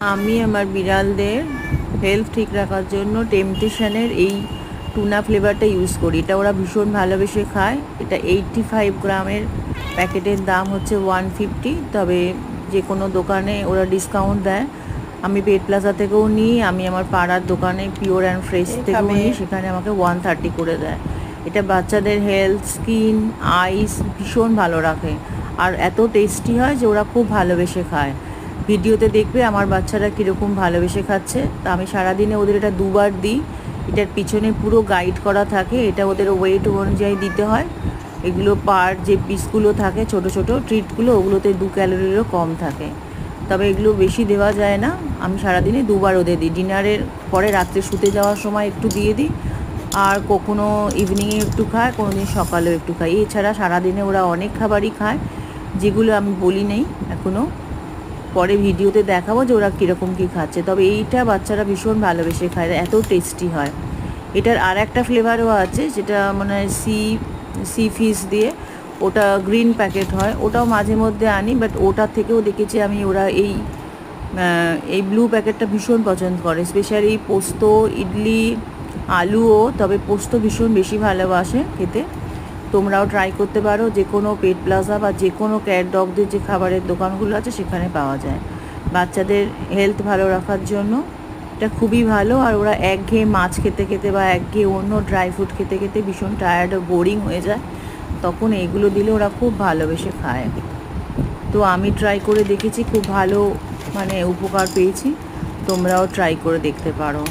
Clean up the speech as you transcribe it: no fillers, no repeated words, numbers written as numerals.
আমি আমার বিড়ালদের হেলথ ঠিক রাখার জন্য টেম্পটেশনের এই টুনা ফ্লেভারটা ইউজ করি। এটা ওরা ভীষণ ভালোবেসে খায়। এটা 85 গ্রামের প্যাকেটের দাম হচ্ছে 150, তবে যে কোনো দোকানে ওরা ডিসকাউন্ট দেয়। আমি পেট প্লাজা থেকেও নিই, আমি আমার পাড়ার দোকানে পিওর অ্যান্ড ফ্রেশ থেকেও নিই, সেখানে আমাকে 130 করে দেয়। এটা বাচ্চাদের হেলথ, স্কিন, আইস ভীষণ ভালো রাখে আর এত টেস্টি হয় যে ওরা খুব ভালোবেসে খায়। ভিডিওতে দেখবে আমার বাচ্চারা কীরকম ভালোবেসে খাচ্ছে। তা আমি সারাদিনে ওদের এটা দুবার দিই। এটার পিছনে পুরো গাইড করা থাকে, এটা ওদের ওয়েট অনুযায়ী দিতে হয়। এগুলো পার যে পিসগুলো থাকে ছোট ছোট ট্রিটগুলো, ওগুলোতে 2 ক্যালোরিরও কম থাকে, তবে এগুলো বেশি দেওয়া যায় না। আমি সারাদিনে দুবার ওদের দিই, ডিনারের পরে রাত্রে শুতে যাওয়ার সময় একটু দিয়ে দিই, আর কখনো ইভিনিংয়ে একটু খায়, কোনো দিন সকালেও একটু খায়। এছাড়া সারাদিনে ওরা অনেক খাবারই খায়, যেগুলো আমি বলি নেই এখনও। পরে ভিডিওতে দেখাবো যে ওরা কীরকম কী খাচ্ছে, তবে এইটা বাচ্চারা ভীষণ ভালোবেসে খায়, এত টেস্টি হয়। এটার আর একটা ফ্লেভারও আছে, যেটা মানে সি ফিশ দিয়ে, ওটা গ্রিন প্যাকেট হয়, ওটাও মাঝে মধ্যে আনি, বাট ওটার থেকেও দেখেছি আমি ওরা এই ব্লু প্যাকেটটা ভীষণ পছন্দ করে। স্পেশালি পোস্ত, ইডলি, আলুও, তবে পোস্ত ভীষণ বেশি ভালোবাসে খেতে। তোমরাও ট্রাই করতে পারো, যে কোনো পেট প্লাজা বা যে কোনো ক্যাট ডগদের যে খাবারের দোকানগুলো আছে সেখানে পাওয়া যায়। বাচ্চাদের হেলথ ভালো রাখার জন্য এটা খুবই ভালো। আর ওরা একঘেয়ে মাছ খেতে খেতে বা একঘেয়ে অন্য ড্রাই ফ্রুট খেতে খেতে ভীষণ টায়ার্ড ও বোরিং হয়ে যায়, তখন এইগুলো দিলে ওরা খুব ভালোবেসে খায়। তো আমি ট্রাই করে দেখেছি, খুব ভালো মানে উপকার পেয়েছি। তোমরাও ট্রাই করে দেখতে পারো।